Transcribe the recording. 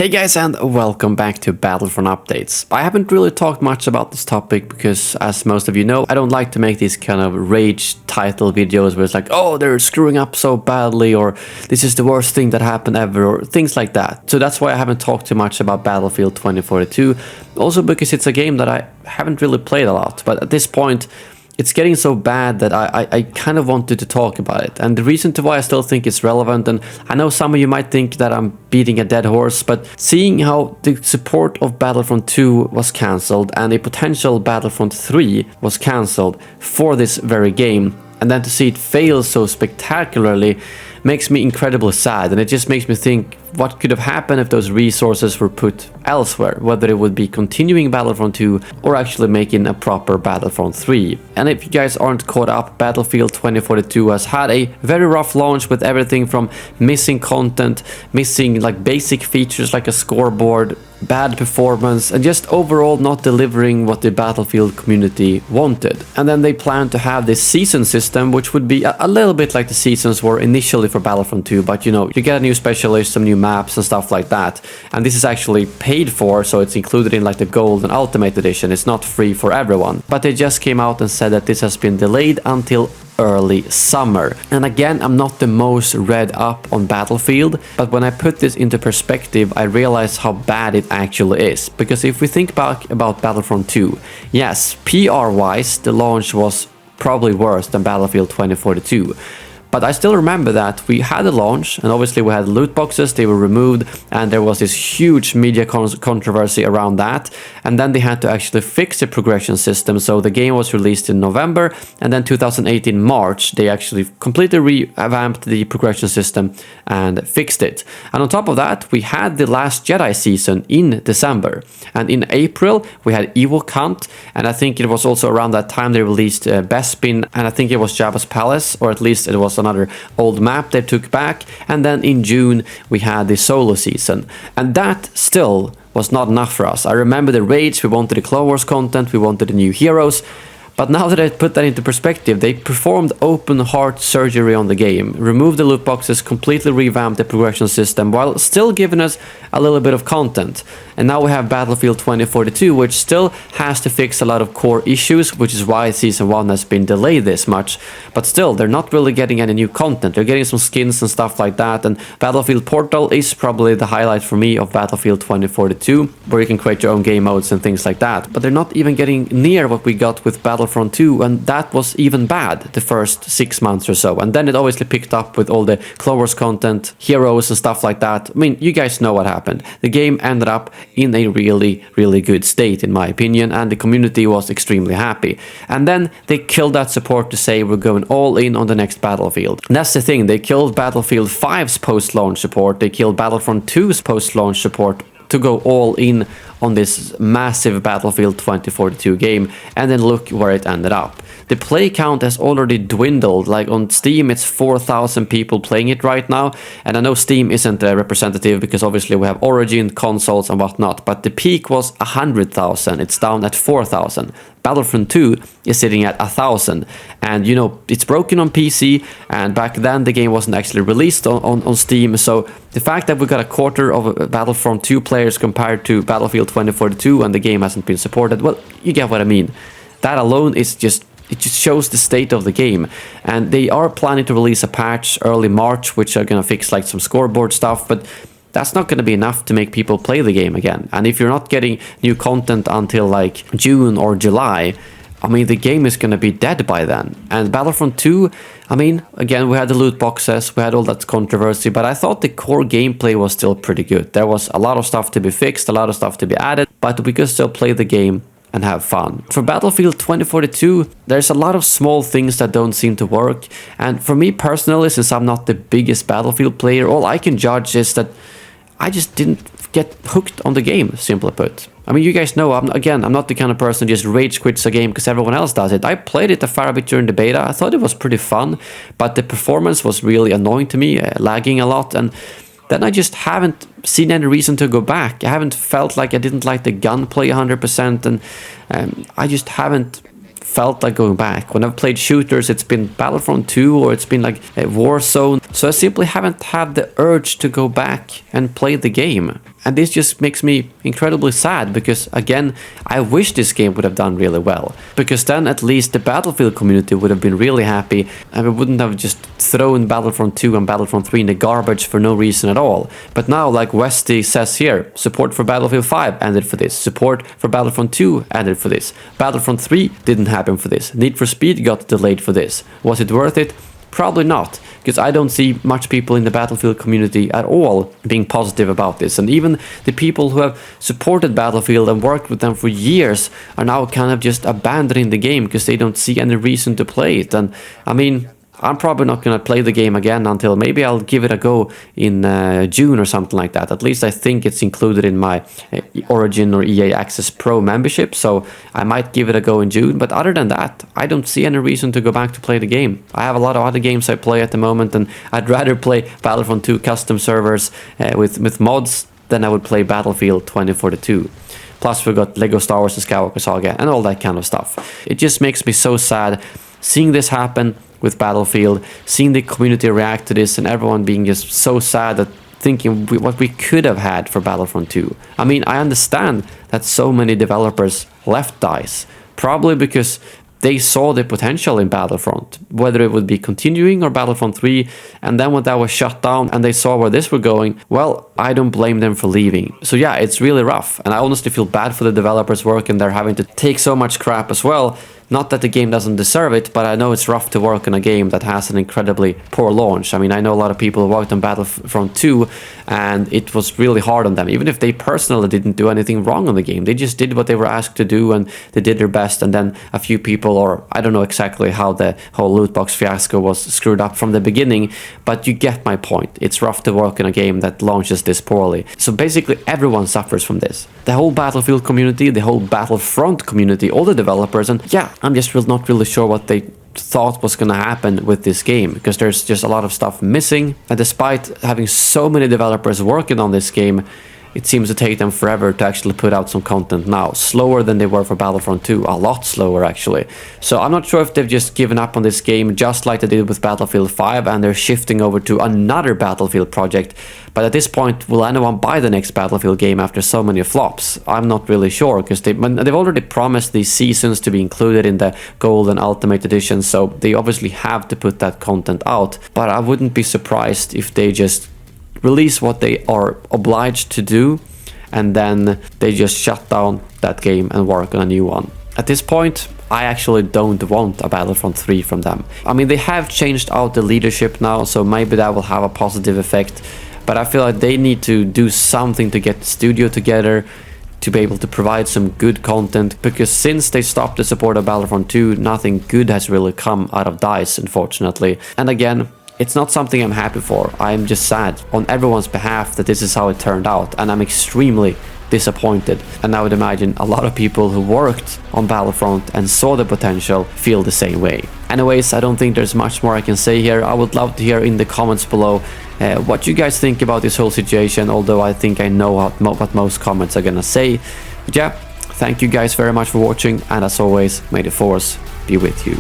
Hey guys, and welcome back to Battlefront Updates. I haven't really talked much about this topic because, as most of you know, I don't like to make these kind of rage title videos where it's like, oh, they're screwing up so badly, or this is the worst thing that happened ever, or things like that. So that's why I haven't talked too much about Battlefield 2042, also because it's a game that I haven't really played a lot, but at this point, it's getting so bad that I kind of wanted to talk about it. And the reason to why I still think it's relevant, and I know some of you might think that I'm beating a dead horse, but seeing how the support of Battlefront 2 was cancelled and a potential Battlefront 3 was cancelled for this very game, and then to see it fail so spectacularly makes me incredibly sad, and it just makes me think what could have happened if those resources were put elsewhere, whether it would be continuing Battlefront 2 or actually making a proper Battlefront 3. And if you guys aren't caught up, Battlefield 2042 has had a very rough launch with everything from missing content, missing like basic features like a scoreboard, bad performance, and just overall not delivering what the Battlefield community wanted. And then they plan to have this season system, which would be a little bit like the seasons were initially for Battlefront 2, but you know, you get a new specialist, some new maps and stuff like that. And this is actually paid for, so it's included in like the Gold and Ultimate Edition. It's not free for everyone. But they just came out and said that this has been delayed until early summer. And again, I'm not the most read up on Battlefield, but when I put this into perspective, I realize how bad it actually is. Because if we think back about Battlefront 2, yes, PR-wise, the launch was probably worse than Battlefield 2042. But I still remember that we had a launch, and obviously we had loot boxes, they were removed, and there was this huge media controversy around that. And then they had to actually fix the progression system, so the game was released in November, and then 2018 March, they actually completely revamped the progression system and fixed it. And on top of that, we had the Last Jedi season in December. And in April, we had Ewok Hunt, and I think it was also around that time they released Bespin, and I think it was Jabba's Palace, or at least it was another old map they took back. And then in June we had the solo season, and that still was not enough for us. I remember the rage, we wanted the Clone Wars content, we wanted the new heroes. But now that I put that into perspective, they performed open heart surgery on the game, removed the loot boxes, completely revamped the progression system while still giving us a little bit of content. And now we have Battlefield 2042, which still has to fix a lot of core issues, which is why Season 1 has been delayed this much. But still, they're not really getting any new content. They're getting some skins and stuff like that, and Battlefield Portal is probably the highlight for me of Battlefield 2042, where you can create your own game modes and things like that. But they're not even getting near what we got with Battlefront 2, and that was even bad the first 6 months or so. And then it obviously picked up with all the Clone Wars content, heroes and stuff like that. I mean, you guys know what happened. The game ended up in a really good state, in my opinion, and the community was extremely happy. And then they killed that support to say we're going all in on the next Battlefield. And that's the thing, they killed Battlefield 5's post-launch support, they killed Battlefront 2's post-launch support to go all in on this massive Battlefield 2042 game, and then look where it ended up. The play count has already dwindled. Like on Steam, it's 4,000 people playing it right now, and I know Steam isn't representative because obviously we have Origin, consoles and whatnot, but the peak was 100,000, it's down at 4,000. Battlefront 2 is sitting at 1,000, and you know, it's broken on PC, and back then the game wasn't actually released on Steam, so the fact that we got a quarter of Battlefront 2 players compared to Battlefield 2042 and the game hasn't been supported, well, you get what I mean. That alone is just, it just shows the state of the game. And they are planning to release a patch early March, which are going to fix like some scoreboard stuff, but that's not going to be enough to make people play the game again. And if you're not getting new content until like June or July, I mean, the game is going to be dead by then. And Battlefront 2, I mean, again, we had the loot boxes, we had all that controversy, but I thought the core gameplay was still pretty good. There was a lot of stuff to be fixed, a lot of stuff to be added, but we could still play the game and have fun. For Battlefield 2042, there's a lot of small things that don't seem to work. And for me personally, since I'm not the biggest Battlefield player, all I can judge is that I just didn't get hooked on the game, simply put. I mean, you guys know, I'm not the kind of person who just rage quits a game because everyone else does it. I played it a fair bit during the beta. I thought it was pretty fun, but the performance was really annoying to me, lagging a lot, and then I just haven't seen any reason to go back. I haven't felt like I didn't like the gunplay 100%, and I just haven't felt like going back. When I've played shooters, it's been Battlefront 2 or it's been like a Warzone. So I simply haven't had the urge to go back and play the game. And this just makes me incredibly sad because, again, I wish this game would have done really well. Because then at least the Battlefield community would have been really happy and we wouldn't have just thrown Battlefront 2 and Battlefront 3 in the garbage for no reason at all. But now, like Westy says here, support for Battlefield 5 ended for this. Support for Battlefront 2 ended for this. Battlefront 3 didn't happen for this. Need for Speed got delayed for this. Was it worth it? Probably not, because I don't see much people in the Battlefield community at all being positive about this. And even the people who have supported Battlefield and worked with them for years are now kind of just abandoning the game because they don't see any reason to play it. And I mean, I'm probably not going to play the game again until maybe I'll give it a go in June or something like that. At least I think it's included in my Origin or EA Access Pro membership, so I might give it a go in June. But other than that, I don't see any reason to go back to play the game. I have a lot of other games I play at the moment, and I'd rather play Battlefront 2 custom servers with mods than I would play Battlefield 2042. Plus we got Lego Star Wars: The Skywalker Saga and all that kind of stuff. It just makes me so sad seeing this happen with Battlefield, seeing the community react to this and everyone being just so sad at thinking what we could have had for Battlefront 2. I mean, I understand that so many developers left DICE, probably because they saw the potential in Battlefront, whether it would be continuing or Battlefront 3, and then when that was shut down and they saw where this was going, well, I don't blame them for leaving. So yeah, it's really rough, and I honestly feel bad for the developers working there having to take so much crap as well. Not that the game doesn't deserve it, but I know it's rough to work on a game that has an incredibly poor launch. I mean, I know a lot of people who worked on Battlefront 2, and it was really hard on them. Even if they personally didn't do anything wrong on the game, they just did what they were asked to do, and they did their best. And then a few people, or I don't know exactly how the whole loot box fiasco was screwed up from the beginning, but you get my point. It's rough to work in a game that launches this poorly. So basically, everyone suffers from this. The whole Battlefield community, the whole Battlefront community, all the developers, and yeah, I'm just not really sure what they thought was going to happen with this game, because there's just a lot of stuff missing, and despite having so many developers working on this game, it seems to take them forever to actually put out some content now. Slower than they were for Battlefront 2, a lot slower actually. So I'm not sure if they've just given up on this game just like they did with Battlefield 5 and they're shifting over to another Battlefield project. But at this point, will anyone buy the next Battlefield game after so many flops? I'm not really sure, because they've already promised these seasons to be included in the Gold and Ultimate Edition, so they obviously have to put that content out. But I wouldn't be surprised if they just release what they are obliged to do and then they just shut down that game and work on a new one. At this point, I actually don't want a Battlefront 3 from them. I mean, they have changed out the leadership now, so maybe that will have a positive effect, but I feel like they need to do something to get the studio together to be able to provide some good content, because since they stopped the support of Battlefront 2, nothing good has really come out of DICE, unfortunately. And again, it's not something I'm happy for. I'm just sad on everyone's behalf that this is how it turned out, and I'm extremely disappointed. And I would imagine a lot of people who worked on Battlefront and saw the potential feel the same way. Anyways, I don't think there's much more I can say here. I would love to hear in the comments below what you guys think about this whole situation, although I think I know what most comments are gonna say. But yeah, thank you guys very much for watching, and as always, may the Force be with you.